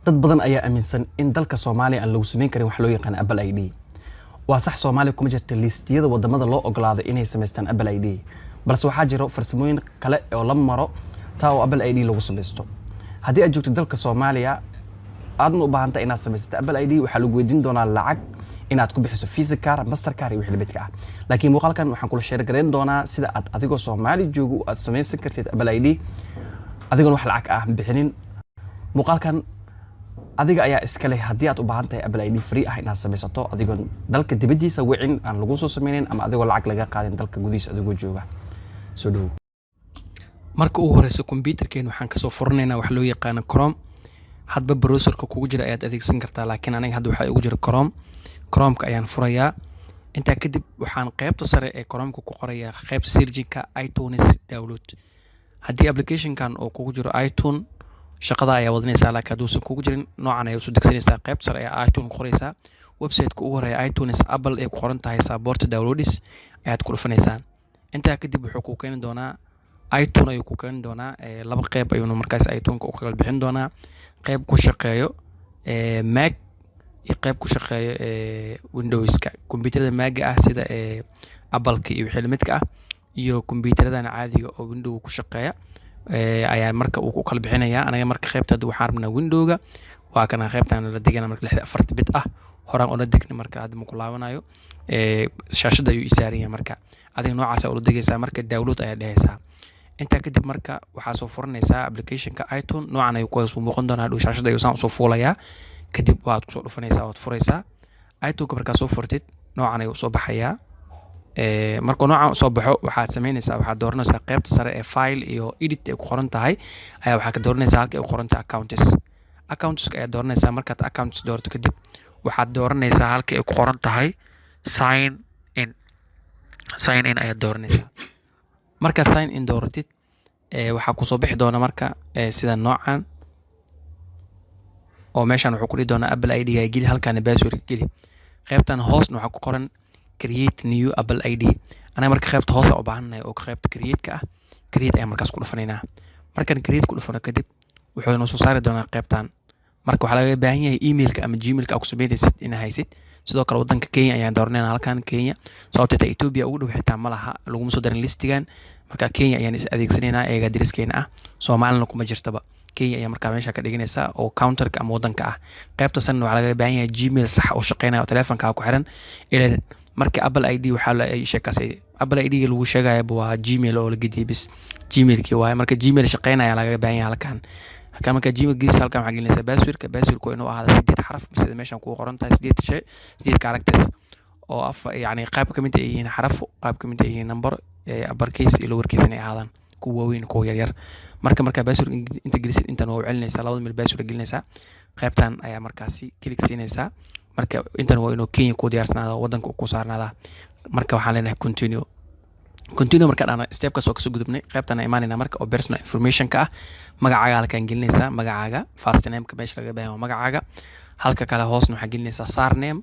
dad badan ayaa aaminsan in dalka Soomaaliya aan lagu sameyn karin wax loo yaqaan Apple ID. Waa sax Soomaaliya kuma jirto liistiyada wadamada loo ogolaaday inay sameystaan Apple ID. balse waxaa jira farsamooyin kale oo la maro taa oo Apple ID lagu sameysto. Haddii aad joogto dalka Soomaaliya aadna u baahan tahay inaad sameysato Apple ID waxaa lagu weydiin doonaa lacag inaad ku bixiso Visa card, Mastercard iyo wixii la midka ah. Laakiin muuqaalkan waxaan kula share gareyn doonaa sida aad adigoo Soomaali joogo aad sameysan kartid Apple ID adigoon wax lacag ah bixinin. Muuqaalkan adiga ayaa iska leh haddii aad u baahan tahay Apple ID free ah inaad sameysato adigoon dalka dibadiisa wicin aan lagu soo sameynin ama adigoo lacag laga qaadin dalka gudihiisa adigoo jooga. Soo dhow. marka uu horeyso computerkeen waxaan ka soo furanaynaa wax loo yaqaan Chrome. hadba browserka kugu jira ayaad adeegsan kartaa, laakiin aniga hadda waxa ugu jira Chrome-ka ayaan furayaa. intaa kadib waxaan qaybta sare ee Chrome-ka ku qorayaa qaybta searching-ka iTunes download. haddii application-kan oo kugu jiro iTunes shaqada ayaa wadnaysaa, laakiin hadduu kugu jirin noocan ayaa soo degsanaysaa. qaybta sare ee iTunes qoraysaa, website-ka ugu horeeya iTunes Apple ee ku qoran tahay support downloads ayaad ku dhufanaysaa. intaa kadib wuxuu ku keeni doonaa iTunes ayuu ku keeni doonaa laba qayb ayuu markaas iTunes-ka u kala bixin doonaa. qayb ku shaqeeyo Mac iyo qayb ku shaqeeyo Windows-ka. computerada Mac ah sida Apple-ka iyo wixii la midka ah iyo computerada caadiga oo Windows ku shaqeeya ayaa marka uu ku kala bixinayaa. anaga marka qaybta waxaan rabnaa Windows-ga waa kana qaybtan la degana marka 64 bit ah horaan oo la degna marka hadda ma ku laabanayo shaashada ayuu isaariyay. marka adiga noocaas oo la degaysaa marka download ayaa dhehaysaa. intaa kadib marka waxaa soo furanaysaa application-ka iTunes noocan ayuu ku soo muuqan doonaa. hadhow shaashada ayuu soo fuulayaa, kadib waad ku soo dhufanaysaa waad furaysaa. iTunes-ka markaa soo furtid noocan ayuu soo baxayaa. marka noocan soo baxo waxaad sameynaysaa waxaad dooranaysaa qaybta sare ee file iyo edit ay ku qoran tahay ayaa waxaad ka dooranaysaa halka ay ku qoran tahay accounts ayaa dooranaysaa. markaad accounts doorto kadib waxaad dooranaysaa halka ay ku qoran tahay sign in ayaad dooranaysaa. markaad sign in dooratid waxaa ku soo bixi doona marka sida noocan oo meeshan wuxuu ku dhigi doonaa Apple ID ga geli, halkaan password geli. qaybtan hoosna waxaa ku qoran create new Apple ID. anaga marka qaybta hoos u baahanahay oo qaybta create-ka ah create ayaa markaas ku dhufanaynaa. markaan create ku dhufano kadib wuxuu noo soo saari doonaa qaybtan. marka waxaa laga baahan yahay email-ka ama Gmail-ka aad ku sameynaysid inaad haysid. sidoo kale wadanka Kenya ayaan dooranaynaa halkaan Kenya, sababtoo ah Ethiopia ugu dhow xitaa ma laha laguma soo darin listigan. marka Kenya ayaan is adeegsanaynaa eega diriskeena ah, Soomaalina kuma jirtaba. Kenya ayaa markaa meesha ka dhiganaysaa oo counter-ka ama wadanka ah. qaybta sanna waxaa laga baahan yahay Gmail sax oo shaqeynaya oo telefoonka ku xiran ilaa marka Apple ID waxaa la sheekasay Apple ID ga lagu sheegay waa Gmail oo la gidiyay bis Gmail-kii waaye. marka Gmail shaqeynaya laga baahan yahay halkaan. marka Gmail giis halkaan waxaa gelinaysaa password-ka inuu ahaado 8 xaraf sida meeshan ku qoran tahay 8 characters oo yani qayb ka mid ah yihiin xaraf, qayb ka mid ah yihiin number uppercase iyo lowercase inay ahaadaan kuwa waaweyn kuwa yar. marka password inta gelisid intan waa u celinaysaa, labada meel password gelinaysaa. qaybtan ayaa markaasi click siinaysaa. marka intan waa inuu Kenya ku diyaarsanaado wadanka ku saarnaada. marka waxaan leenahay continue marka aan step-ka soo gudubnay qaybtan imaanayna marka oo personal information-ka ah. magacaaga halkaan gelinaysaa, magacaaga first name-ka meesha laga baahan magacaaga. halka kale hoosna waxaa gelinaysaa surname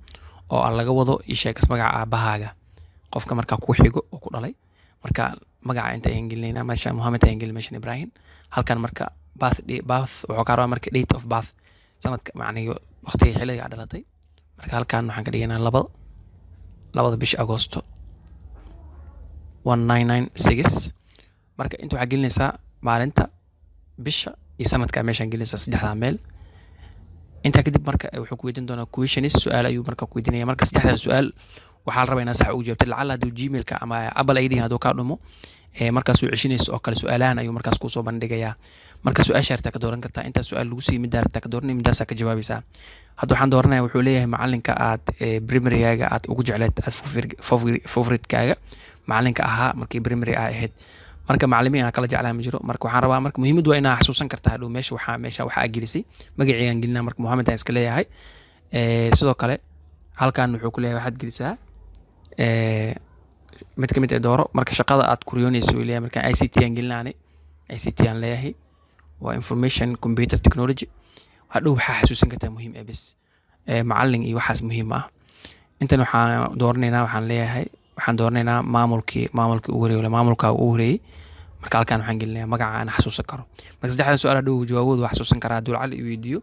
oo aan laga wado sheekas magaca aabahaaga qofka marka ku xigo oo ku dhalay. marka magaca inta ayaan gelinaynaa meesha Mohammed ayaan gelin meesha Ibrahim. halkan marka birth wuxuu ka rabaa marka date of birth sanadka macnaheedu waqtiga xilliga aad dhalatay. marka halkan waxaan ka dhigaynaa labada bisha Agoosto 1996. marka inta waxaa gelinaysaa maalinta bisha iyo sanadka meeshaan gelinaysaa saddexda meel. intaa kadib marka wuxuu ku weydiin doonaa questions su'aal ayuu marka ku weydiinaya. marka saddexdan su'aal waxaa la rabaa inaad sax ugu jawaabtid. lacala hadduu Gmail-ka ama Apple ID hadduu ka dhumo markaas uu ceshinayso oo kale su'aalahan ayuu markaas ku soo bandhigayaa. marka su'aasha harta ka dooran kartaa inta su'aal lagu siiyay mid harta ka dooranay midaas ka jawaabaysaa. hadda waxaan dooranayaa wuxuu leeyahay macalinka aad primary-gaaga aad ugu jecleed aad favorite-kaaga macalinka ahaa markii primary ahayd. marka macallimiin kala jeclaa ma jiro. marka waxaan rabaa marka muhiimadu waa inaad xasuusan kartaa hadhow meesha waxaa gelisay magaciigan gelinaa. marka Mohammed aan iska leeyahay. sidoo kale halkaan wuxuu ku leeyahay waxaad gelisaa mid ka mid ah dooro marka shaqada aad ku riyoonayso uu leeyahay. marka ICT aan gelinaanay ICT aan leeyahay waa information computer technology. hadhow waxaa xasuusan kartaa muhiim ah bis macallin iyo waxaas muhiim ah. intan waxaan dooranaynaa maamulkii ugu horeeyay maamulka ugu horeeyay. marka halkaan waxaan gelinayaa magaca aan xasuusan karo. marka saddexdan su'aal hadhow jawaaboodu wax xasuusan karaa. Abdul Cali weydiiyo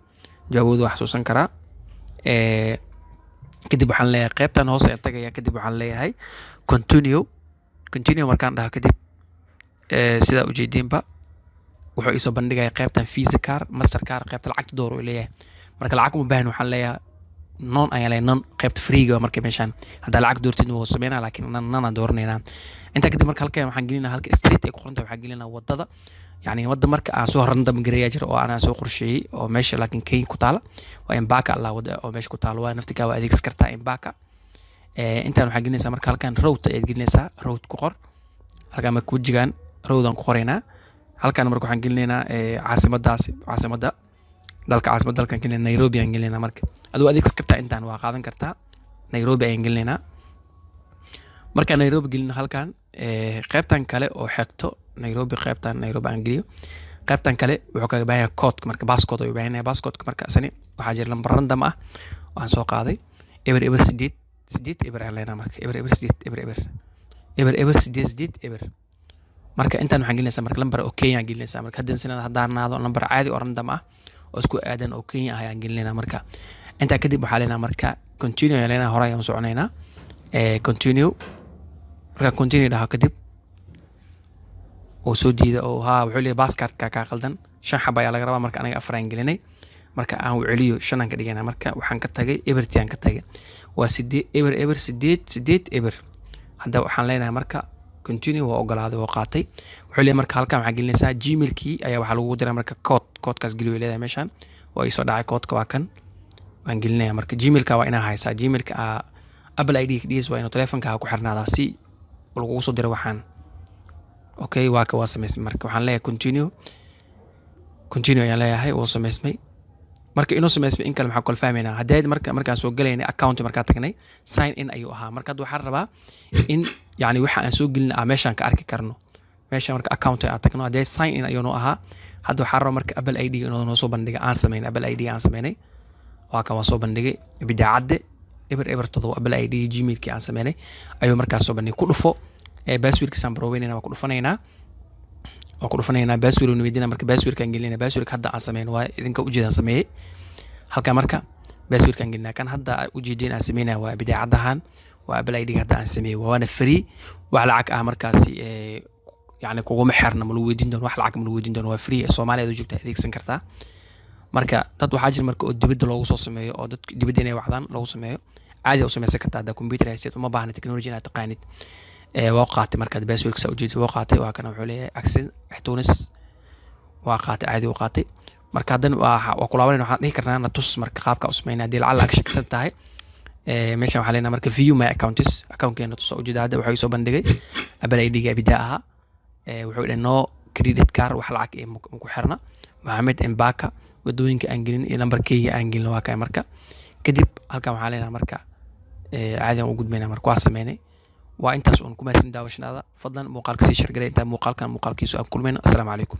jawaabooda waa xasuusan karaa. kadib waxaan leeyahay qaybtan hoose ayaan tagayaa. kadib waxaan leeyahay continue markaan dhaho kadib sidaa ujeediinba wuxuu isoo bandhigaya qaybtan visa car master car qaybta lacagta door uu leeyahay. marka lacag uma baahan waxaan leeyahay non ayaan leeyahay non qaybta freega marka meeshaan haddaa lacag doortid wuu sameynaa laakiin non aan dooranaynaa. intaa kadib marka halkan waxaan gelinaa halka street ay ku qoran tahay waxaan gelinaa wadada يعني wadda marka aan soo horanta magareeyaa jira oo aan soo qorsheeyay oo meesha laakiin Kenya ku taala waa Embaka Allah wada oo meesha ku taala waa naftiga waa adeegsan kartaa Embaka. intaan waxaan gelinaysaa marka halkan road ay gelinaysaa road ku qor halkan ma ku jigaan road aan ku qoraynaa. halkan marka waxaan gelinaynaa caasimada dalkan gelinaynaa Nairobi aan gelinaynaa. marka adoo adeegsan kartaa intaan waa qaadan kartaa Nairobi ayaan gelinaynaa. marka Nairobi gelina halkan qaybtan kale oo xigto Nairobi qaybtan Nairobi aan geliyo qaybtan kale wuxuu kaga baahan yahay code marka passport ayuu baahan yahay passport marka asani waxaa jira lambar random ah oo aan soo qaaday eber 8 eber aan leenahay marka eber 8 marka intaan waxaan gelinaysaa marka lambar oo Kenya aan gelinaysaa marka haddaan naado lambar caadi oo random ah oo isku aadan oo Kenya ah ayaan gelinaynaa. marka intaa kadib waxaa leenahay marka continue ayaan leenahay hore ayaan soconaynaa continue marka continue dhaha kadib oo soo diida oo wuxuu leeyahay passportka ka qaldan 5 xabo ayaa laga rabaa marka aniga 4 aan gelinay marka aan u celiyo 5 aan ka dhiganaa marka waxaan ka tagay eberti aan ka tagay waa 8 eber hadda waxaan leenahay marka continue waa ogolaaday oo qaatay wuxuu leeyahay marka halkan waxaan gelinaysaa gmail-kii ayaa waxa lagu diraa marka code-kaas geliyo leedahay meeshan waa isoo dhacay code-ka waa kan waan gelinayaa marka gmail-ka waa inaa haysaa gmail-ka Apple ID kadiis waa inuu telefoonka ku xirnaadaa si lagu soo diro waxaan okay waa ka sameysmay marka waxaan leeyahay continue ayaan leeyahay oo sameysmay marka inuu sameysmay in kale maxaa kala fahmaynaa hadda markaan soo galaynay account markaan tagnay sign in ayuu ahaa marka waxaan rabaa in yani waxa aan soo gelin meeshaan ka arki karno meesha marka account ay tagno hadda sign in ayuu noo ahaa hadda waxaan rabaa marka Apple ID inuu noo soo bandhigo aan sameeyay Apple ID aan sameeyay waa ka soo bandhigay bidaacada eber todo Apple ID gmail-kii aan sameeyay ayuu markaas soo bandhigay ku dhufo password-ka san proweynayna waa ku dhufanaynaa password uu weydiinaa marka password-kan gelinayna password-ka hadda aan sameeyay waa idinka u jeedaan sameeyay halka marka password-kan gelinaa kan hadda u jeedin aan sameeynaa waa bidaacadahan waa Apple ID hadda aan sameeyay waana free wax lacag ah markaasi يعني كوما حرنا ملويدين دون واحد العقم ملويدين دون وفري الصومالي هذا جوكته هذيك سنكرتها مركا تطو حاجة مركا دبد لو وصل سمايو أو دبد هنا وحدان لو سمايو عادي أو سمايو سكرتها ده كمبيوتر هيسيت وما بعنا تكنولوجيا تقانيت وقعت مركا بس ويكس وجد وقعت وكانوا حولي أكسس تونس وقعت عادي وقعت مركا دن وكل عوالين وحنا كرنا نتص مركا قابك أسمينا دي العلا أكشك سنتهاي ماشي وحالينا مركا فيو ما أكاونتس أكاونت كنا تص وجد هذا وحيسو بندقي قبل أي دقيقة بداها wuxuu inoo credit card wax lacag ee ku xirna Mohamed Embaka wadooyinka aan gelin iyo lambarkayga aan gelin waa kay marka kadib halkan waxaan leenahay marka caadi aan u gudbeenaa marka waa sameeynay waa intaas oo ku maasin daawashadaada fadlan muuqaalka si share garay inta muuqaalkiisu aan kulmayno assalaamu calaykum